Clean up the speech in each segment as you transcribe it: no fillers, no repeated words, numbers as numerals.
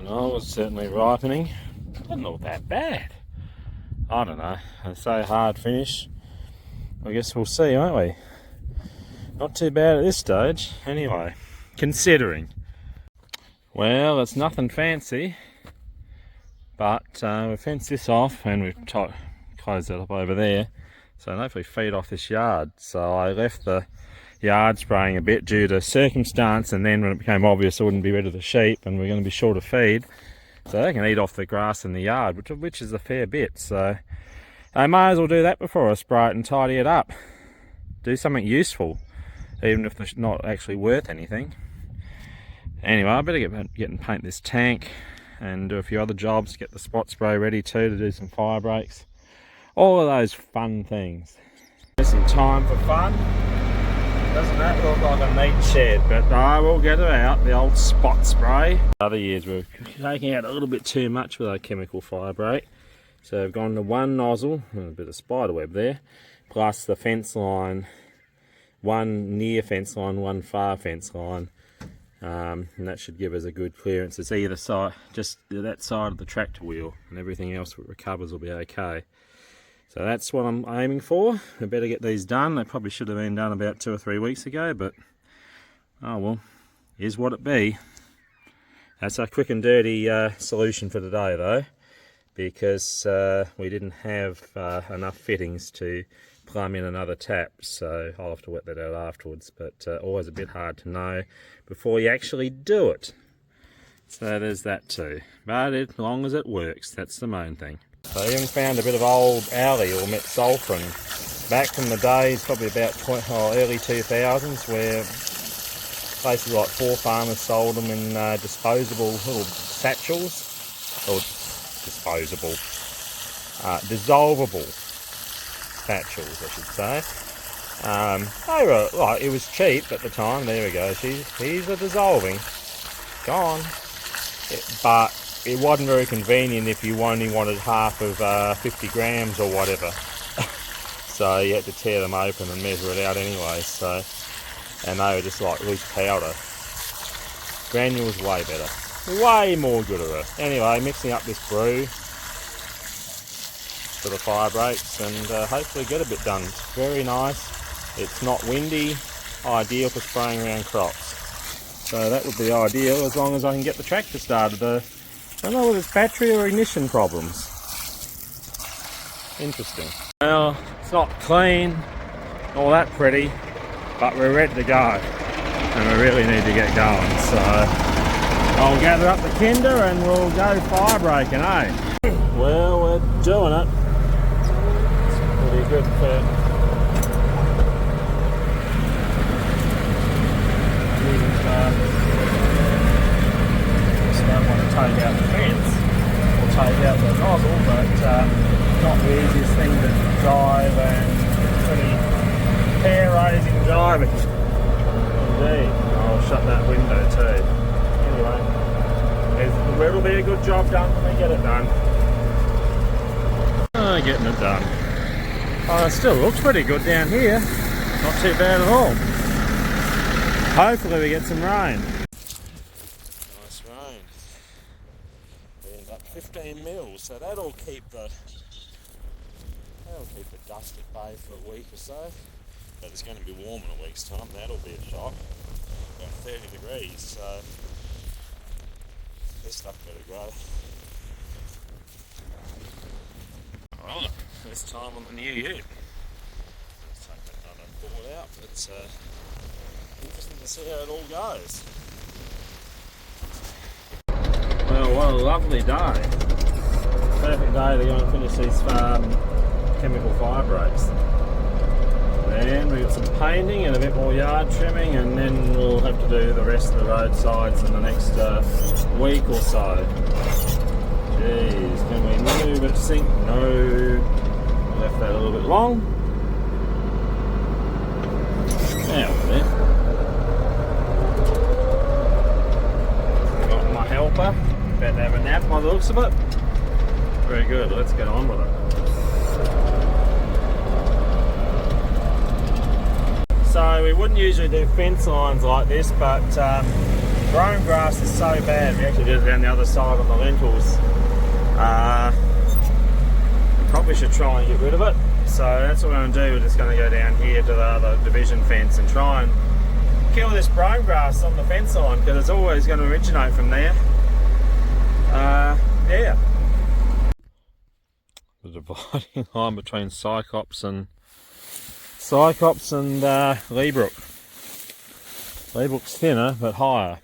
And I was certainly ripening. Doesn't look that bad. I don't know. I say hard finish. I guess we'll see, won't we? Not too bad at this stage. Anyway, considering. Well, it's nothing fancy, but we've fenced this off and we've closed that up over there. So hopefully feed off this yard. So I left the yard spraying a bit due to circumstance, and then when it became obvious I wouldn't be rid of the sheep and we're going to be short of feed, so they can eat off the grass in the yard, which is a fair bit. So I might as well do that before I spray it and tidy it up. Do something useful, even if it's not actually worth anything. Anyway, I better get and paint this tank and do a few other jobs, get the spot spray ready too to do some fire breaks. All of those fun things. There's some time for fun. Doesn't that look like a neat shed? But I will get it out, the old spot spray. Other years we're taking out a little bit too much with our chemical fire break. So I've gone to one nozzle, a bit of spider web there, plus the fence line, one near fence line, one far fence line. And that should give us a good clearance. It's either side, just that side of the tractor wheel, and everything else that recovers will be okay. So that's what I'm aiming for. We better get these done. They probably should have been done about 2 or 3 weeks ago, but oh well, is what it be. That's a quick and dirty solution for today though, because we didn't have enough fittings to plumb in another tap, so I'll have to wet that out afterwards, but always a bit hard to know before you actually do it. So there's that too, but as long as it works, that's the main thing. So I even found a bit of old alley or metsulfurin back from the days, probably about early 2000s, where places like Four Farmers sold them in disposable little satchels, or dissolvable satchels, I should say. They were, well, it was cheap at the time. There we go. He's a dissolving. Gone. But it wasn't very convenient if you only wanted half of 50 grams or whatever. So you had to tear them open and measure it out anyway. So, and they were just like loose powder. Granules way better. Way more gooder. Anyway, mixing up this brew for the fire breaks and hopefully get a bit done. It's very nice. It's not windy. Ideal for spraying around crops. So that would be ideal as long as I can get the tractor started. I don't know whether it's battery or ignition problems. Interesting. Well, it's not clean, all that pretty, but we're ready to go. And we really need to get going. So I'll gather up the kinder and we'll go fire breaking, eh? Well, we're doing it. It's pretty good for don't want to take out the fence or take out the nozzle, but not the easiest thing to drive and pretty hair-raising driving. Indeed. I'll shut that window too. Anyway, it'll be a good job done when we get it done. Getting it done. Oh, it still looks pretty good down here. Not too bad at all. Hopefully we get some rain. Nice rain. We end up 15 mils, so that'll keep the dust at bay for a week or so. But it's going to be warm in a week's time. That'll be a shock. About 30 degrees, so this stuff better grow. Alright, first time on the new ute. Let's take another board out. It's interesting to see how it all goes. Well, what a lovely day. Perfect day to go and finish these chemical fire breaks. Then we've got some painting and a bit more yard trimming, and then we'll have to do the rest of the roadsides in the next week or so. Jeez, can we move it sink? No. Left that a little bit long. Now we're there. Got my helper. About to have a nap by the looks of it. Very good, let's get on with it. So we wouldn't usually do fence lines like this, but Brome grass is so bad. We actually did it down the other side on the lentils. Probably should try and get rid of it. So that's what we're going to do. We're just going to go down here to the other division fence and try and kill this brome grass on the fence line, because it's always going to originate from there. Yeah. The dividing line between Cyclops and Leabrook. Leabrook's thinner but higher.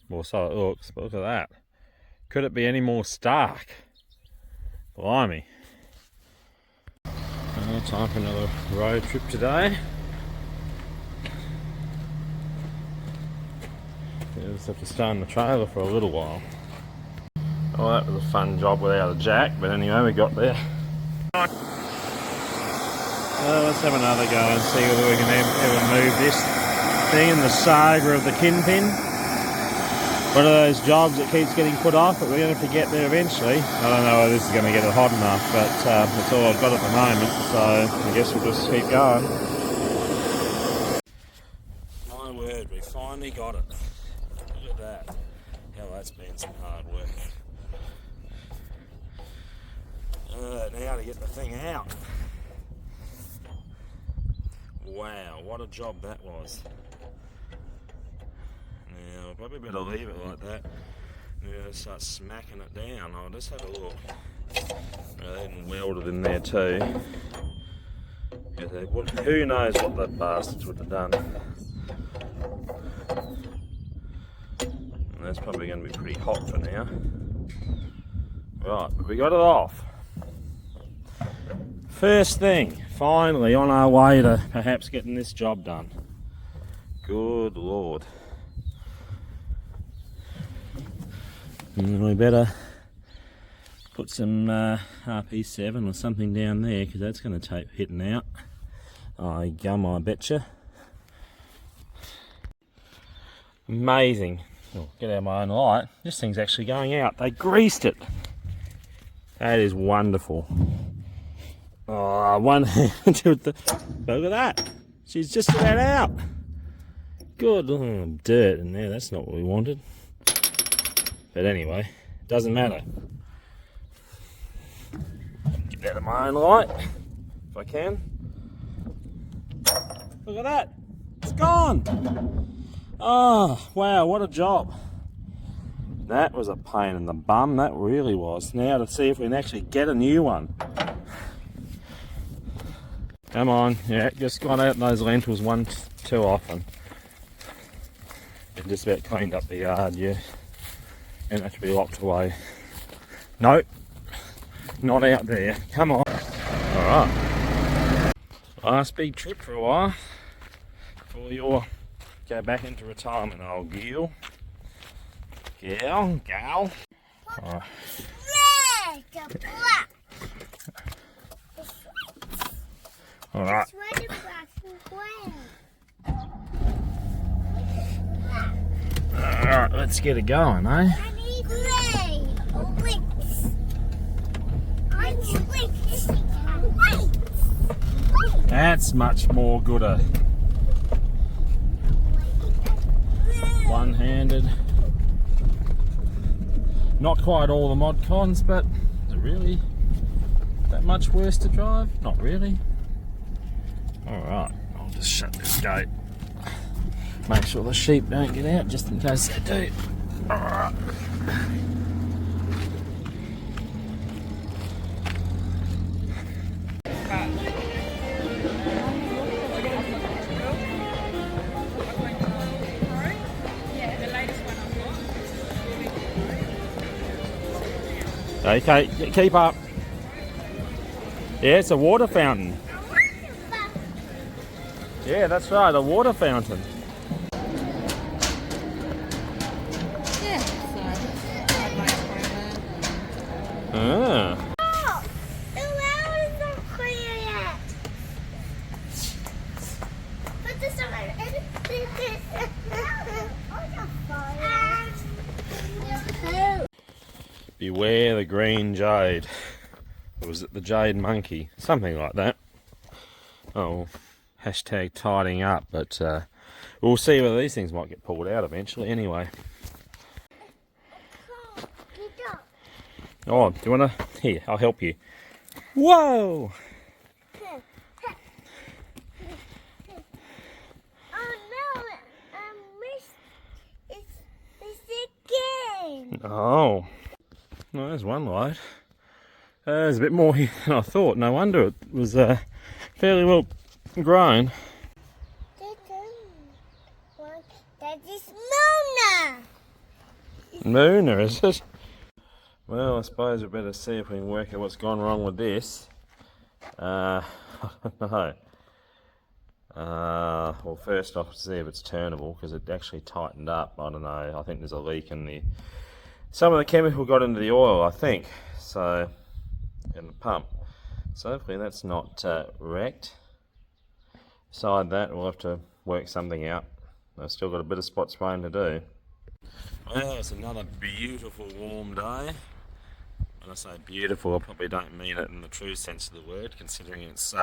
Well, so it looks, but look at that. Could it be any more stark? Blimey. Time for another road trip today. You just have to stay in the trailer for a little while. Oh, that was a fun job without a jack, but anyway, we got there. Let's have another go and see whether we can ever move this thing in the saga of the Kinpin. One of those jobs that keeps getting put off, but we're going to have to get there eventually. I don't know whether this is going to get it hot enough, but that's all I've got at the moment, so I guess we'll just keep going. My word, we finally got it. Look at that. Hell, that's been some hard work. Now to get the thing out. Wow, what a job that was. Now, I'll probably better leave it like that. Now start smacking it down. I'll just have a look. They didn't weld it in there too. Who knows what the bastards would have done. And that's probably going to be pretty hot for now. Right, but we got it off. First thing, finally on our way to perhaps getting this job done. Good Lord. And we better put some RP7 or something down there, because that's going to take hitting out. Oh, gum, I betcha. Amazing. Oh, get out of my own light. This thing's actually going out. They greased it. That is wonderful. Oh, one hand with the... Look at that. She's just about out. Good. Oh, dirt in there. That's not what we wanted. But anyway, doesn't matter. Get out of my own light, if I can. Look at that. It's gone. Oh, wow, what a job. That was a pain in the bum, that really was. Now to see if we can actually get a new one. Come on, yeah, just got out those lentils one too often. And just about cleaned up the yard, yeah. And that should be locked away. Nope, not out there. Come on. Alright. Last big trip for a while. Before you go back into retirement, old gal. Gal. Alright. Alright. Alright, let's get it going, eh? That's much more gooder. One-handed. Not quite all the mod cons, but is it really that much worse to drive? Not really. Alright, I'll just shut this gate. Make sure the sheep don't get out, just in case they do. Alright. Okay, keep up. Yeah, it's a water fountain. Yeah, that's right, a water fountain. Yeah, so I'd like to Ah. Oh, the well is not clear yet. Put this on my Beware the green jade. Or was it the jade monkey? Something like that. Oh, hashtag tidying up, but we'll see whether these things might get pulled out eventually anyway. Oh, do you want to? Here, I'll help you. Whoa! Oh no, I missed it's again. Oh. Well, there's one light. There's a bit more here than I thought. No wonder it was fairly well grown. That is Mona. Mooner, is it? Well, I suppose we better see if we can work out what's gone wrong with this. I don't know. Well, first off, see if it's turnable, because it actually tightened up. I don't know. I think there's a leak in the... Some of the chemical got into the oil, I think. So, in the pump. So hopefully that's not wrecked. Beside that, we'll have to work something out. I've still got a bit of spot spraying to do. Well, it's another beautiful warm day. When I say beautiful, I probably don't mean it in the true sense of the word, considering it's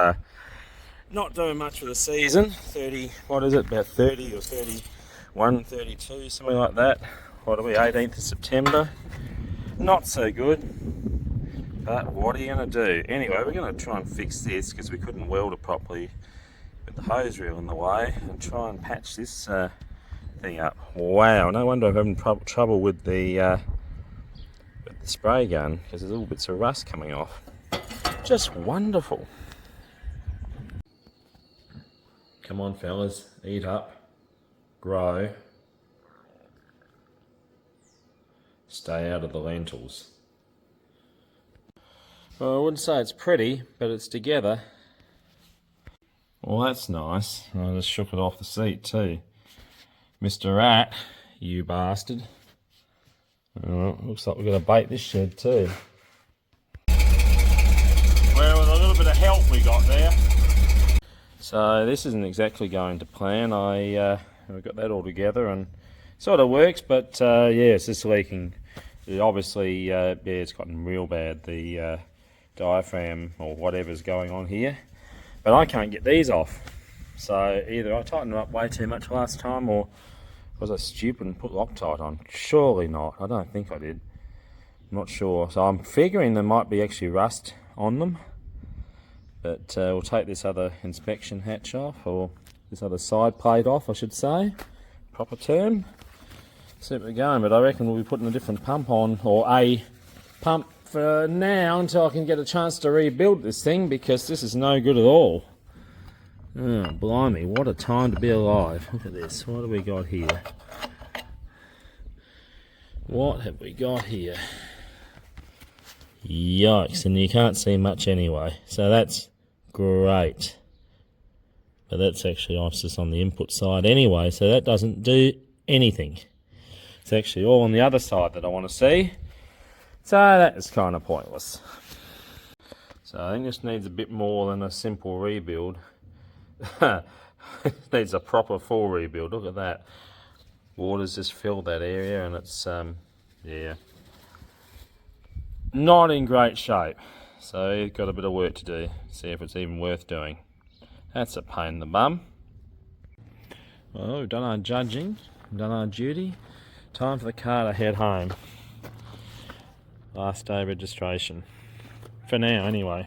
not doing much for the season. 30, what is it, about 30 or 31, 32, something like that. What are we, 18th of September? Not so good, but what are you going to do? Anyway, we're going to try and fix this, because we couldn't weld it properly with the hose reel in the way, and try and patch this thing up. Wow, no wonder I'm having trouble with the spray gun, because there's little bits of rust coming off. Just wonderful. Come on fellas, eat up, grow, stay out of the lentils. Well, I wouldn't say it's pretty, but it's together. Well, that's nice. I just shook it off the seat too. Mr. Rat, you bastard. Oh, looks like we're going to bait this shed too. Well, with a little bit of help we got there. So this isn't exactly going to plan. We got that all together and sort of works, but yeah, it's just leaking. Obviously, yeah, it's gotten real bad, the diaphragm or whatever's going on here. But I can't get these off. So either I tightened them up way too much last time, or was I stupid and put Loctite on? Surely not. I don't think I did. I'm not sure. So I'm figuring there might be actually rust on them. But we'll take this other inspection hatch off, or this other side plate off, I should say. Proper term. See where we're going, but I reckon we'll be putting a different pump on, or a pump for now until I can get a chance to rebuild this thing, because this is no good at all. Oh, blimey, what a time to be alive. Look at this. What have we got here? What have we got here? Yikes, and you can't see much anyway. So that's great. But that's actually just on the input side anyway, so that doesn't do anything. It's actually all on the other side that I want to see. So that is kind of pointless. So I think this needs a bit more than a simple rebuild. It needs a proper full rebuild. Look at that. Water's just filled that area, and it's yeah, not in great shape. So you've got a bit of work to do. See if it's even worth doing. That's a pain in the bum. Well, we've done our judging, we've done our duty. Time for the car to head home. Last day registration. For now, anyway.